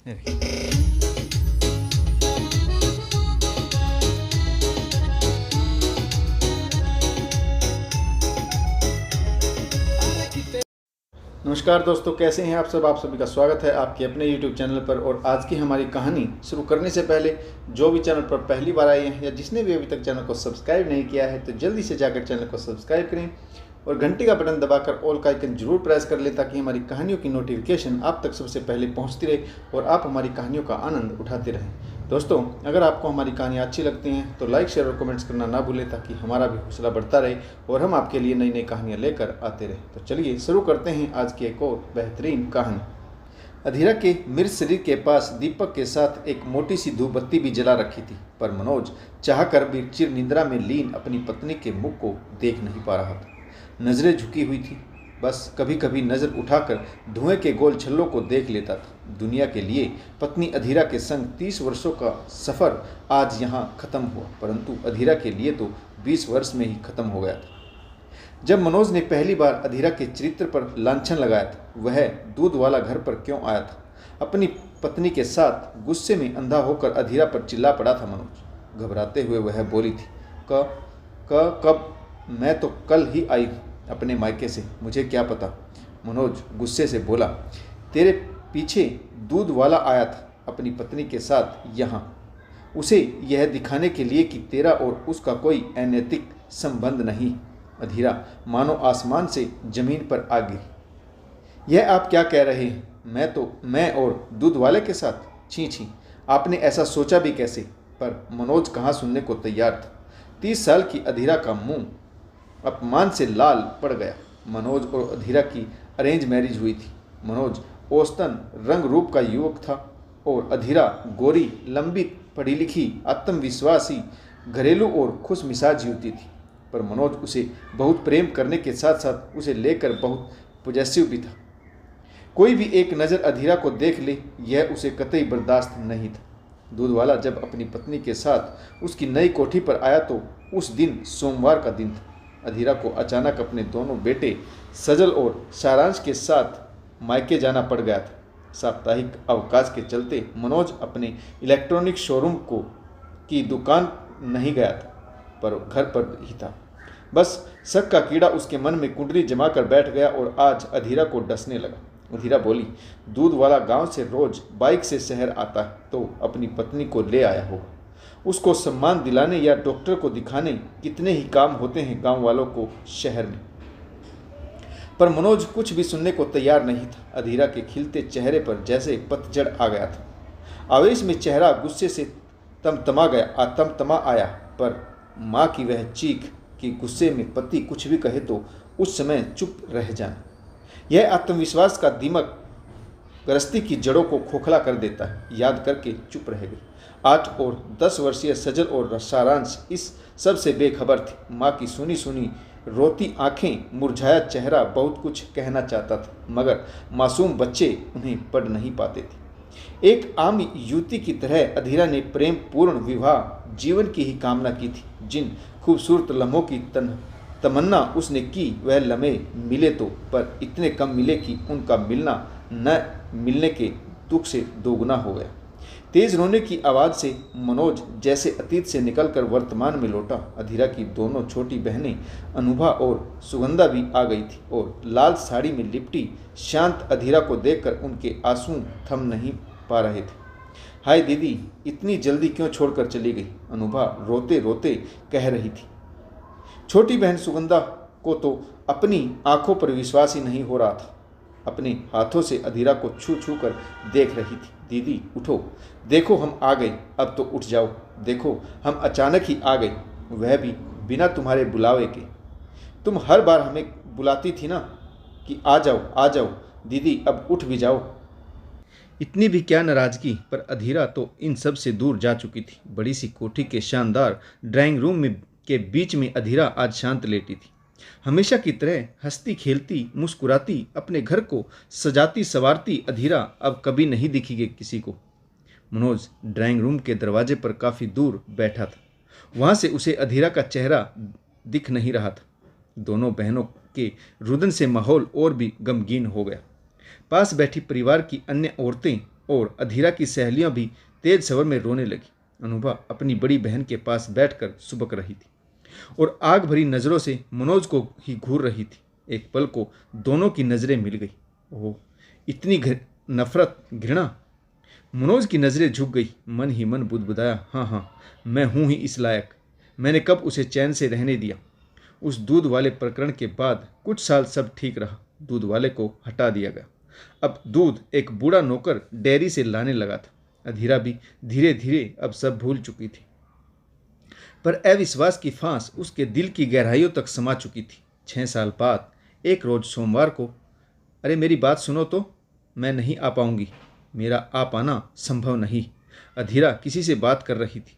नमस्कार दोस्तों, कैसे हैं आप सब। आप सभी का स्वागत है आपके अपने YouTube चैनल पर। और आज की हमारी कहानी शुरू करने से पहले जो भी चैनल पर पहली बार आए हैं या जिसने भी अभी तक चैनल को सब्सक्राइब नहीं किया है तो जल्दी से जाकर चैनल को सब्सक्राइब करें और घंटी का बटन दबाकर ऑल का आइकन जरूर प्रेस कर लें ताकि हमारी कहानियों की नोटिफिकेशन आप तक सबसे पहले पहुँचती रहे और आप हमारी कहानियों का आनंद उठाते रहें। दोस्तों, अगर आपको हमारी कहानियाँ अच्छी लगती हैं तो लाइक, शेयर और कमेंट्स करना ना भूलें ताकि हमारा भी हौसला बढ़ता रहे और हम आपके लिए नई नई कहानियाँ लेकर आते रहें। तो चलिए शुरू करते हैं आज की एक और बेहतरीन कहानी। अधीरा के मृत शरीर के पास दीपक के साथ एक मोटी सी धूप बत्ती भी जला रखी थी, पर मनोज चाहकर भी चिर निद्रा में लीन अपनी पत्नी के मुख को देख नहीं पा रहा था। नजरें झुकी हुई थी, बस कभी कभी नज़र उठाकर धुएं के गोल छल्लों को देख लेता था। दुनिया के लिए पत्नी अधीरा के संग 30 वर्षों का सफ़र आज यहाँ ख़त्म हुआ, परंतु अधीरा के लिए तो 20 वर्ष में ही ख़त्म हो गया था। जब मनोज ने पहली बार अधीरा के चरित्र पर लांछन लगाया था, वह दूध वाला घर पर क्यों आया था। अपनी पत्नी के साथ गुस्से में अंधा होकर अधीरा पर चिल्ला पड़ा था मनोज। घबराते हुए वह बोली थी, कब? मैं तो कल ही आई अपने मायके से, मुझे क्या पता। मनोज गुस्से से बोला, तेरे पीछे दूध वाला आया था अपनी पत्नी के साथ यहाँ, उसे यह दिखाने के लिए कि तेरा और उसका कोई अनैतिक संबंध नहीं। अधीरा मानो आसमान से जमीन पर आ गिरी। यह आप क्या कह रहे हैं? मैं और दूध वाले के साथ? छी, आपने ऐसा सोचा भी कैसे? पर मनोज कहाँ सुनने को तैयार था। 30 साल की अधीरा का मुंह अपमान से लाल पड़ गया। मनोज और अधीरा की अरेंज मैरिज हुई थी। मनोज औसतन रंग रूप का युवक था और अधीरा गोरी, लंबी, पढ़ी लिखी, आत्मविश्वासी, घरेलू और खुश मिजाज युवती थी। पर मनोज उसे बहुत प्रेम करने के साथ साथ उसे लेकर बहुत पॉजेसिव भी था। कोई भी एक नज़र अधीरा को देख ले, यह उसे कतई बर्दाश्त नहीं था। दूध वाला जब अपनी पत्नी के साथ उसकी नई कोठी पर आया तो उस दिन सोमवार का दिन था। अधीरा को अचानक अपने दोनों बेटे सजल और सारांश के साथ मायके जाना पड़ गया था। साप्ताहिक अवकाश के चलते मनोज अपने इलेक्ट्रॉनिक शोरूम की दुकान नहीं गया था, पर घर पर ही था। बस शक का कीड़ा उसके मन में कुंडली जमा कर बैठ गया और आज अधीरा को डसने लगा। अधीरा बोली, दूध वाला गांव से रोज बाइक से शहर आता है तो अपनी पत्नी को ले आया होगा। उसको सम्मान दिलाने या डॉक्टर को दिखाने कितने ही काम होते हैं गांव वालों को शहर में। पर मनोज कुछ भी सुनने को तैयार नहीं था। अधीरा के खिलते चेहरे पर जैसे पतझड़ आ गया था। आवेश में चेहरा गुस्से से तमतमा आया, पर माँ की वह चीख कि गुस्से में पति कुछ भी कहे तो उस समय चुप रह जाना, यह आत्मविश्वास का दीमक गृहस्थी की जड़ों को खोखला कर देता है, याद करके चुप रह गई। 8 और 10 वर्षीय सजल और सारांश इस सब से बेखबर थी। माँ की सुनी सुनी रोती आंखें, मुरझाया चेहरा बहुत कुछ कहना चाहता था, मगर मासूम बच्चे उन्हें पढ़ नहीं पाते थे। एक आम युवती की तरह अधीरा ने प्रेम पूर्ण विवाह जीवन की ही कामना की थी। जिन खूबसूरत लम्हों की तमन्ना उसने की, वह लम्हे मिले तो पर इतने कम मिले कि उनका मिलना न मिलने के दुख से दोगुना हो गया। तेज रोने की आवाज़ से मनोज जैसे अतीत से निकलकर वर्तमान में लौटा। अधीरा की दोनों छोटी बहनें अनुभा और सुगंधा भी आ गई थी और लाल साड़ी में लिपटी शांत अधीरा को देखकर उनके आंसू थम नहीं पा रहे थे। हाय दीदी, इतनी जल्दी क्यों छोड़कर चली गई? अनुभा रोते रोते कह रही थी। छोटी बहन सुगंधा को तो अपनी आंखों पर विश्वास ही नहीं हो रहा था। अपने हाथों से अधीरा को छू छू कर देख रही थी। दीदी उठो, देखो हम आ गए, अब तो उठ जाओ, देखो हम अचानक ही आ गए, वह भी बिना तुम्हारे बुलावे के। तुम हर बार हमें बुलाती थी ना कि आ जाओ दीदी, अब उठ भी जाओ। इतनी भी क्या नाराजगी, पर अधीरा तो इन सब से दूर जा चुकी थी। बड़ी सी कोठी के शानदार ड्राइंग रूम में के बीच में अधीरा आज शांत लेटी थी। हमेशा की तरह हंसती खेलती मुस्कुराती अपने घर को सजाती संवारती अधीरा अब कभी नहीं दिखी किसी को। मनोज ड्राइंग रूम के दरवाजे पर काफ़ी दूर बैठा था। वहाँ से उसे अधीरा का चेहरा दिख नहीं रहा था। दोनों बहनों के रुदन से माहौल और भी गमगीन हो गया। पास बैठी परिवार की अन्य औरतें और अधीरा की सहेलियां भी तेज स्वर में रोने लगी। अनुभा अपनी बड़ी बहन के पास बैठकर सुबक रही थी और आग भरी नजरों से मनोज को ही घूर रही थी। एक पल को दोनों की नजरें मिल गई। ओह, इतनी नफरत, घृणा। मनोज की नजरें झुक गई। मन ही मन बुदबुदाया, हाँ हाँ, मैं हूं ही इस लायक। मैंने कब उसे चैन से रहने दिया। उस दूध वाले प्रकरण के बाद कुछ साल सब ठीक रहा। दूध वाले को हटा दिया गया। अब दूध एक बूढ़ा नौकर डेयरी से लाने लगा था। अधीरा भी धीरे धीरे अब सब भूल चुकी थी, पर अविश्वास की फांस उसके दिल की गहराइयों तक समा चुकी थी। 6 साल बाद एक रोज सोमवार को, अरे मेरी बात सुनो तो, मैं नहीं आ पाऊंगी, मेरा आ पाना संभव नहीं। अधीरा किसी से बात कर रही थी।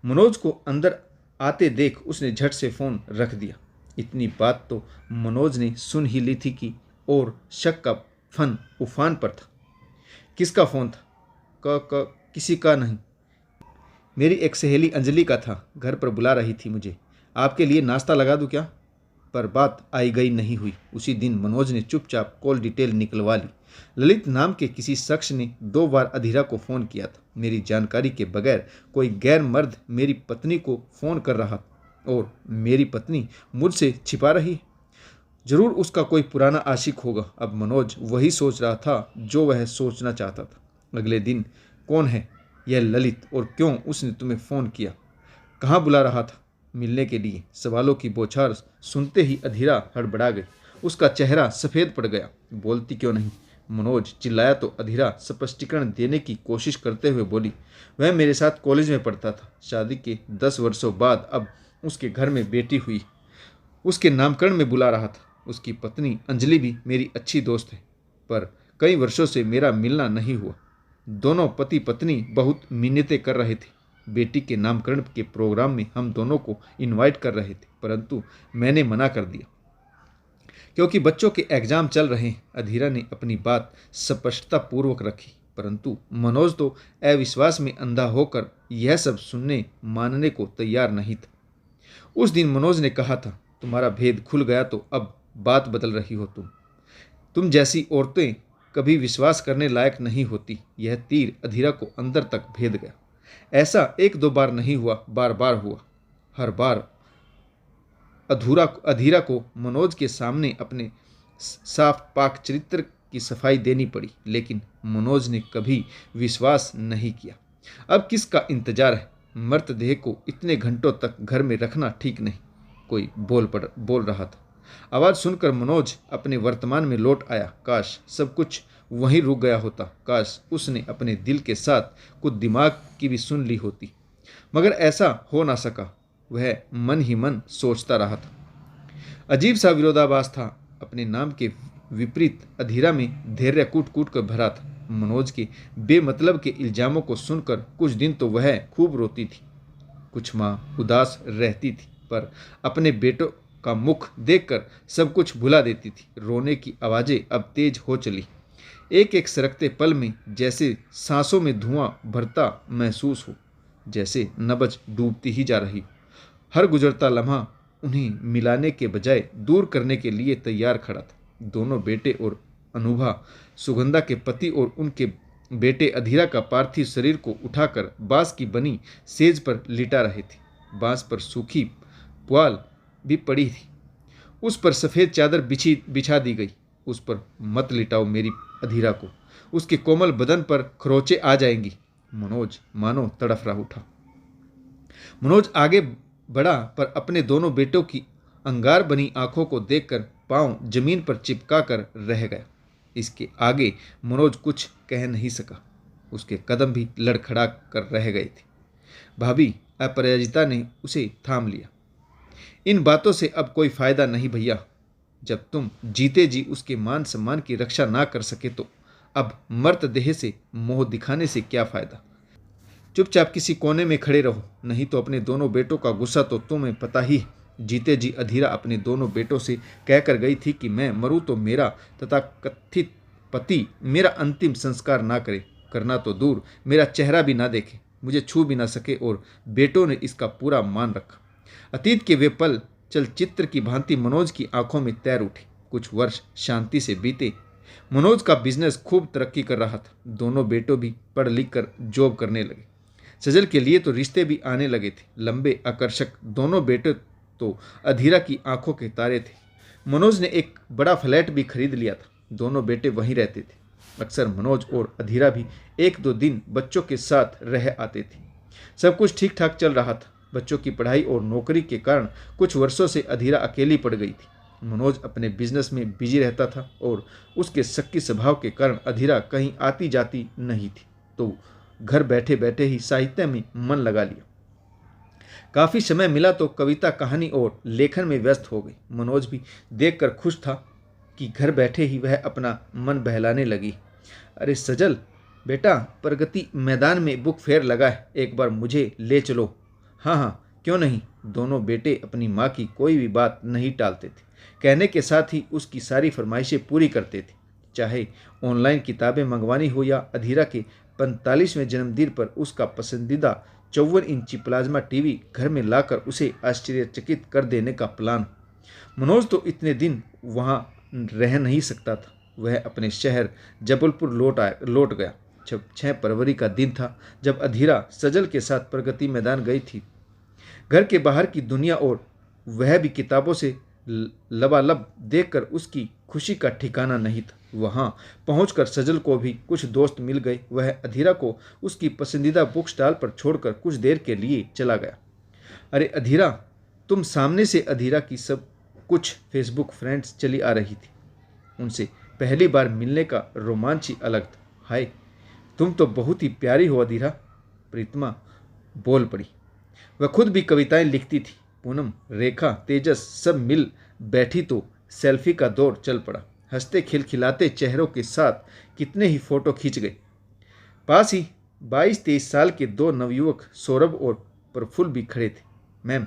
मनोज को अंदर आते देख उसने झट से फोन रख दिया। इतनी बात तो मनोज ने सुन ही ली थी कि और शक का फन उफान पर था। किसका फोन था? किसी का नहीं, मेरी एक सहेली अंजलि का था। घर पर बुला रही थी मुझे। आपके लिए नाश्ता लगा दूं क्या? पर बात आई गई नहीं हुई। उसी दिन मनोज ने चुपचाप कॉल डिटेल निकलवा ली। ललित नाम के किसी शख्स ने 2 बार अधीरा को फ़ोन किया था। मेरी जानकारी के बगैर कोई गैर मर्द मेरी पत्नी को फ़ोन कर रहा और मेरी पत्नी मुझसे छिपा रही। जरूर उसका कोई पुराना आशिक होगा। अब मनोज वही सोच रहा था जो वह सोचना चाहता था। अगले दिन, कौन है यह ललित और क्यों उसने तुम्हें फ़ोन किया? कहाँ बुला रहा था? मिलने के लिए। सवालों की बौछार सुनते ही अधीरा हड़बड़ा गई। उसका चेहरा सफ़ेद पड़ गया। बोलती क्यों नहीं? मनोज चिल्लाया तो अधीरा स्पष्टीकरण देने की कोशिश करते हुए बोली, वह मेरे साथ कॉलेज में पढ़ता था। शादी के 10 वर्षों बाद अब उसके घर में बेटी हुई। उसके नामकरण में बुला रहा था। उसकी पत्नी अंजलि भी मेरी अच्छी दोस्त है, पर कई वर्षों से मेरा मिलना नहीं हुआ। दोनों पति पत्नी बहुत मिन्नतें कर रहे थे। बेटी के नामकरण के प्रोग्राम में हम दोनों को इनवाइट कर रहे थे, परंतु मैंने मना कर दिया क्योंकि बच्चों के एग्जाम चल रहे हैं। अधीरा ने अपनी बात स्पष्टता पूर्वक रखी, परंतु मनोज तो अविश्वास में अंधा होकर यह सब सुनने मानने को तैयार नहीं था। उस दिन मनोज ने कहा था, तुम्हारा भेद खुल गया तो अब बात बदल रही हो। तुम जैसी औरतें कभी विश्वास करने लायक नहीं होती। यह तीर अधीरा को अंदर तक भेद गया। ऐसा 1-2 बार नहीं हुआ, बार बार हुआ। हर बार अधीरा को मनोज के सामने अपने साफ पाक चरित्र की सफाई देनी पड़ी, लेकिन मनोज ने कभी विश्वास नहीं किया। अब किसका इंतजार है? मृतदेह को इतने घंटों तक घर में रखना ठीक नहीं। कोई बोल रहा था। आवाज़ सुनकर मनोज अपने वर्तमान में लौट आया। काश सब कुछ वहीं रुक गया होता। काश उसने अपने दिल के साथ कुछ दिमाग की भी सुन ली होती, मगर ऐसा हो ना सका। वह मन ही मन सोचता रहा था। अजीब सा विरोधाभास था। अपने नाम के विपरीत अधीरा में धैर्य कूट कूट कर भरा था। मनोज के बेमतलब के इल्जामों को सुनकर कुछ दिन तो वह खूब रोती थी। कुछ माँ उदास रहती थी, पर अपने बेटों का मुख देखकर सब कुछ भुला देती थी। रोने की आवाज़ें अब तेज हो चली। एक एक सरकते पल में जैसे सांसों में धुआं भरता महसूस हो, जैसे नब्ज डूबती ही जा रही हो। हर गुजरता लम्हा उन्हें मिलाने के बजाय दूर करने के लिए तैयार खड़ा था। दोनों बेटे और अनुभा, सुगंधा के पति और उनके बेटे अधीरा का पार्थिव शरीर को उठाकर बांस की बनी सेज पर लिटा रहे थे। बांस पर सूखी पुआल भी पड़ी थी। उस पर सफ़ेद चादर बिछा दी गई। उस पर मत लिटाओ मेरी अधीरा को, उसके कोमल बदन पर खरोंचे आ जाएंगी। मनोज मानो तड़फ रहा उठा। मनोज आगे बढ़ा, पर अपने दोनों बेटों की अंगार बनी आंखों को देखकर पांव जमीन पर चिपका कर रह गया। इसके आगे मनोज कुछ कह नहीं सका। उसके कदम भी लड़खड़ा कर रह गए थे। भाभी, अपराजिता ने उसे थाम लिया। इन बातों से अब कोई फायदा नहीं भैया। जब तुम जीते जी उसके मान सम्मान की रक्षा ना कर सके तो अब मर्तदेह से मोह दिखाने से क्या फायदा। चुपचाप किसी कोने में खड़े रहो, नहीं तो अपने दोनों बेटों का गुस्सा तो तुम्हें पता ही है। जीते जी अधीरा अपने दोनों बेटों से कहकर गई थी कि मैं मरूं तो मेरा तथा कथित पति मेरा अंतिम संस्कार ना करे। करना तो दूर, मेरा चेहरा भी ना देखे, मुझे छू भी ना सके, और बेटों ने इसका पूरा मान रखा। अतीत के वे पल चलचित्र की भांति मनोज की आंखों में तैर उठे। कुछ वर्ष शांति से बीते। मनोज का बिजनेस खूब तरक्की कर रहा था। दोनों बेटों भी पढ़ लिख कर जॉब करने लगे। सजल के लिए तो रिश्ते भी आने लगे थे, लंबे आकर्षक। दोनों बेटे तो अधीरा की आंखों के तारे थे। मनोज ने एक बड़ा फ्लैट भी खरीद लिया था। दोनों बेटे वहीं रहते थे। अक्सर मनोज और अधीरा भी एक दो दिन बच्चों के साथ रह आते थे। सब कुछ ठीक ठाक चल रहा था। बच्चों की पढ़ाई और नौकरी के कारण कुछ वर्षों से अधीरा अकेली पड़ गई थी। मनोज अपने बिजनेस में बिजी रहता था और उसके शक्की स्वभाव के कारण अधीरा कहीं आती जाती नहीं थी, तो घर बैठे बैठे ही साहित्य में मन लगा लिया। काफ़ी समय मिला तो कविता, कहानी और लेखन में व्यस्त हो गई। मनोज भी देखकर खुश था कि घर बैठे ही वह अपना मन बहलाने लगी। अरे सजल बेटा, प्रगति मैदान में बुक फेयर लगा है, एक बार मुझे ले चलो। हाँ हाँ, क्यों नहीं। दोनों बेटे अपनी माँ की कोई भी बात नहीं टालते थे। कहने के साथ ही उसकी सारी फरमाइशें पूरी करते थे, चाहे ऑनलाइन किताबें मंगवानी हो या अधीरा के 45वें जन्मदिन पर उसका पसंदीदा 54 इंची प्लाज्मा टीवी घर में लाकर उसे आश्चर्यचकित कर देने का प्लान। मनोज तो इतने दिन वहाँ रह नहीं सकता था। वह अपने शहर जबलपुर लौट गया। 6 फरवरी का दिन था जब अधीरा सजल के साथ प्रगति मैदान गई थी। घर के बाहर की दुनिया और वह भी किताबों से लबालब देखकर उसकी खुशी का ठिकाना नहीं था। वहां पहुंचकर सजल को भी कुछ दोस्त मिल गए। वह अधीरा को उसकी पसंदीदा बुक स्टॉल पर छोड़कर कुछ देर के लिए चला गया। अरे अधीरा, तुम सामने से। अधीरा की सब कुछ फेसबुक फ्रेंड्स चली आ रही थी। उनसे पहली बार मिलने का रोमांच ही अलग था। हाय, तुम तो बहुत ही प्यारी हो अधीरा, प्रीतमा बोल पड़ी। वह खुद भी कविताएं लिखती थी। पूनम, रेखा, तेजस सब मिल बैठी तो सेल्फी का दौर चल पड़ा। हंसते खिलखिलाते चेहरों के साथ कितने ही फोटो खींच गए। पास ही 22-23 साल के दो नवयुवक सौरभ और प्रफुल्ल भी खड़े थे। मैम,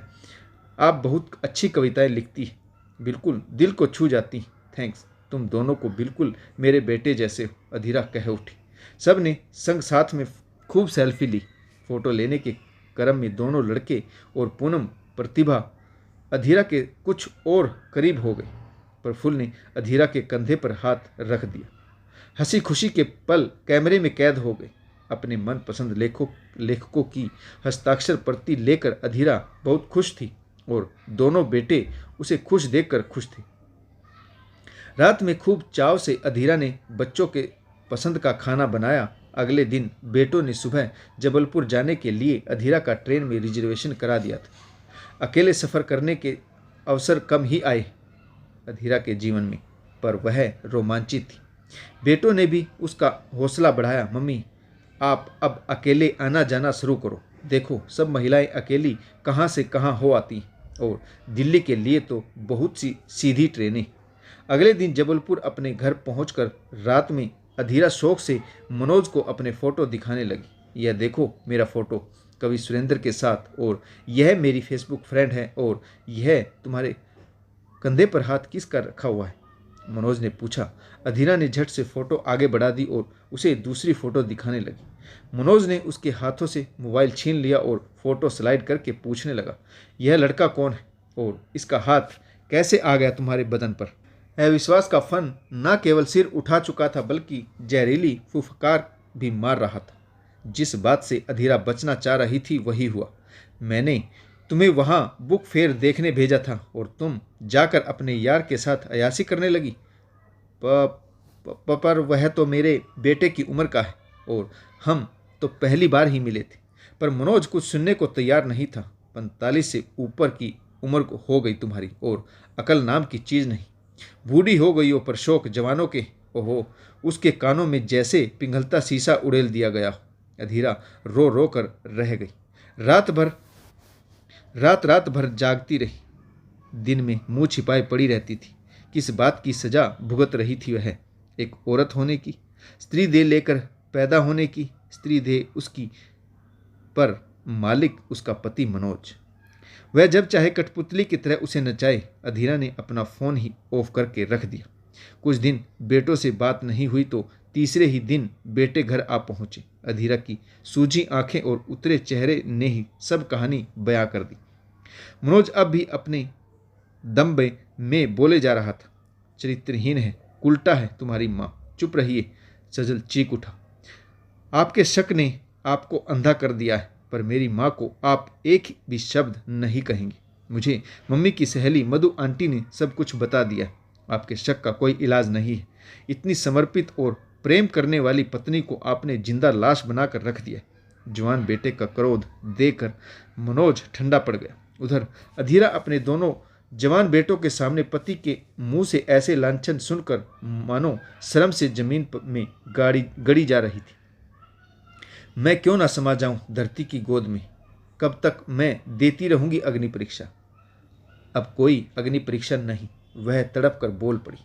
आप बहुत अच्छी कविताएं लिखती हैं, बिल्कुल दिल को छू जाती हैं। थैंक्स, तुम दोनों को बिल्कुल मेरे बेटे जैसे हो, अधीरा कह उठी। सब ने संग साथ में खूब सेल्फी ली। फोटो लेने के क्रम में दोनों लड़के और पूनम, प्रतिभा अधीरा के कुछ और करीब हो गई। प्रफुल्ल ने अधीरा के कंधे पर हाथ रख दिया। हंसी खुशी के पल कैमरे में कैद हो गए। अपने मनपसंद लेखकों की हस्ताक्षर प्रति लेकर अधीरा बहुत खुश थी और दोनों बेटे उसे खुश देखकर खुश थे। रात में खूब चाव से अधीरा ने बच्चों के पसंद का खाना बनाया। अगले दिन बेटों ने सुबह जबलपुर जाने के लिए अधीरा का ट्रेन में रिजर्वेशन करा दिया था। अकेले सफ़र करने के अवसर कम ही आए अधीरा के जीवन में, पर वह रोमांचित थी। बेटों ने भी उसका हौसला बढ़ाया। मम्मी, आप अब अकेले आना जाना शुरू करो। देखो, सब महिलाएं अकेली कहाँ से कहाँ हो आती हैं और दिल्ली के लिए तो बहुत सी सीधी ट्रेनें। अगले दिन जबलपुर अपने घर पहुंचकर रात में अधीरा शौक से मनोज को अपने फ़ोटो दिखाने लगी। यह देखो मेरा फ़ोटो कवि सुरेंद्र के साथ, और यह मेरी फेसबुक फ्रेंड है, और यह तुम्हारे कंधे पर हाथ किसका रखा हुआ है? मनोज ने पूछा। अधीरा ने झट से फ़ोटो आगे बढ़ा दी और उसे दूसरी फ़ोटो दिखाने लगी। मनोज ने उसके हाथों से मोबाइल छीन लिया और फ़ोटो स्लाइड करके पूछने लगा, यह लड़का कौन है और इसका हाथ कैसे आ गया तुम्हारे बदन पर? अविश्वास का फन न केवल सिर उठा चुका था बल्कि जहरीली फुफकार भी मार रहा था। जिस बात से अधीरा बचना चाह रही थी वही हुआ। मैंने तुम्हें वहाँ बुक फेयर देखने भेजा था और तुम जाकर अपने यार के साथ अयासी करने लगी। पर वह तो मेरे बेटे की उम्र का है और हम तो पहली बार ही मिले थे। पर मनोज कुछ सुनने को तैयार नहीं था। 45 से ऊपर की उम्र हो गई तुम्हारी और अकल नाम की चीज़ नहीं। बूढ़ी हो गई हो पर शौक जवानों के। ओहो, उसके कानों में जैसे पिघलता शीशा उड़ेल दिया गया। अधीरा रो रो कर रह गई। रात भर जागती रही। दिन में मुंह छिपाए पड़ी रहती थी। किस बात की सजा भुगत रही थी वह? एक औरत होने की, स्त्री देह लेकर पैदा होने की। स्त्री देह उसकी, पर मालिक उसका पति मनोज। वह जब चाहे कठपुतली की तरह उसे नचाए। अधीरा ने अपना फ़ोन ही ऑफ करके रख दिया। कुछ दिन बेटों से बात नहीं हुई तो तीसरे ही दिन बेटे घर आ पहुँचे। अधीरा की सूजी आंखें और उतरे चेहरे ने ही सब कहानी बयां कर दी। मनोज अब भी अपने दम में बोले जा रहा था। चरित्रहीन है उल्टा है तुम्हारी माँ। चुप रहिए, सजल चीख उठा। आपके शक ने आपको अंधा कर दिया है, पर मेरी माँ को आप एक भी शब्द नहीं कहेंगी। मुझे मम्मी की सहेली मधु आंटी ने सब कुछ बता दिया। आपके शक का कोई इलाज नहीं है। इतनी समर्पित और प्रेम करने वाली पत्नी को आपने जिंदा लाश बनाकर रख दिया। जवान बेटे का क्रोध देकर मनोज ठंडा पड़ गया। उधर अधीरा अपने दोनों जवान बेटों के सामने पति के मुंह से ऐसे लांछन सुनकर मानो शर्म से जमीन में गड़ी जा रही थी। मैं क्यों ना समा जाऊं धरती की गोद में? कब तक मैं देती रहूंगी अग्नि परीक्षा? अब कोई अग्नि परीक्षा नहीं। वह तड़प कर बोल पड़ी।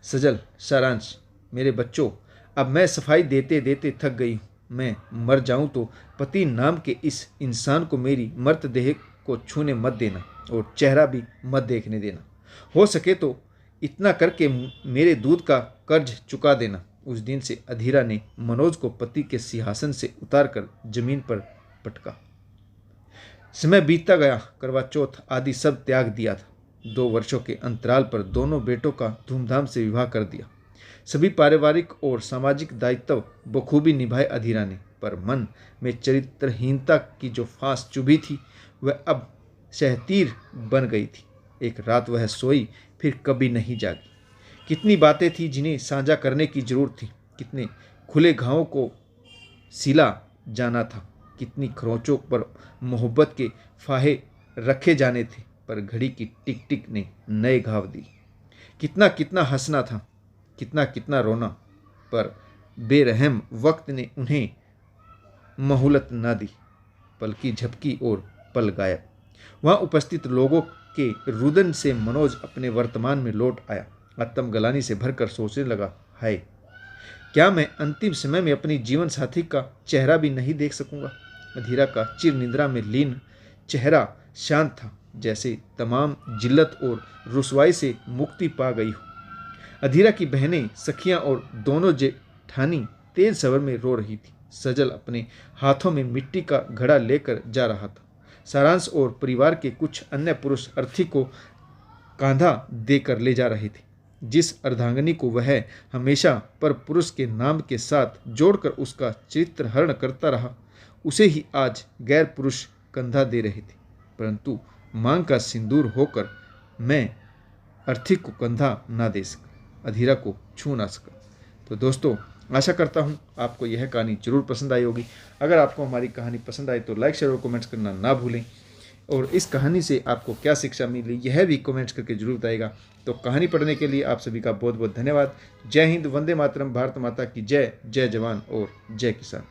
सजल, सारांश, मेरे बच्चों, अब मैं सफाई देते देते थक गई हूँ। मैं मर जाऊं तो पति नाम के इस इंसान को मेरी मर्त देह को छूने मत देना और चेहरा भी मत देखने देना। हो सके तो इतना करके मेरे दूध का कर्ज चुका देना। उस दिन से अधीरा ने मनोज को पति के सिंहासन से उतारकर जमीन पर पटका। समय बीतता गया। करवा चौथ आदि सब त्याग दिया था। 2 वर्षों के अंतराल पर दोनों बेटों का धूमधाम से विवाह कर दिया। सभी पारिवारिक और सामाजिक दायित्व बखूबी निभाए अधीरा ने, पर मन में चरित्रहीनता की जो फांस चुभी थी वह अब सहतीर बन गई थी। एक रात वह सोई, फिर कभी नहीं जागी। कितनी बातें थी जिन्हें साझा करने की जरूरत थी। कितने खुले घावों को सिला जाना था। कितनी खरोंचों पर मोहब्बत के फाहे रखे जाने थे, पर घड़ी की टिक टिक ने नए घाव दिए। कितना कितना हंसना था, कितना कितना रोना, पर बेरहम वक्त ने उन्हें मोहलत न दी। पल की झपकी और पल गायब। वहाँ उपस्थित लोगों के रुदन से मनोज अपने वर्तमान में लौट आया। आत्मग्लानि से भरकर सोचने लगा, हाय, क्या मैं अंतिम समय में अपनी जीवन साथी का चेहरा भी नहीं देख सकूंगा? अधीरा का चिर निद्रा में लीन चेहरा शांत था, जैसे तमाम जिल्लत और रुसवाई से मुक्ति पा गई हो। अधीरा की बहनें, सखियां और दोनों जेठानी तेज स्वर में रो रही थी। सजल अपने हाथों में मिट्टी का घड़ा लेकर जा रहा था। सारांश और परिवार के कुछ अन्य पुरुष अर्थी को कांधा देकर ले जा रहे थे। जिस अर्धांगिनी को वह हमेशा पर पुरुष के नाम के साथ जोड़कर उसका चरित्र हरण करता रहा, उसे ही आज गैर पुरुष कंधा दे रहे थे। परंतु मांग का सिंदूर होकर मैं अर्थी को कंधा ना दे सका, अधीरा को छू ना सका। तो दोस्तों, आशा करता हूँ आपको यह कहानी जरूर पसंद आई होगी। अगर आपको हमारी कहानी पसंद आई तो लाइक, शेयर और कमेंट्स करना ना भूलें। और इस कहानी से आपको क्या शिक्षा मिली यह भी कमेंट्स करके जरूर बताइएगा। तो कहानी पढ़ने के लिए आप सभी का बहुत बहुत धन्यवाद। जय हिंद, वंदे मातरम, भारत माता की जय। जय जवान और जय किसान।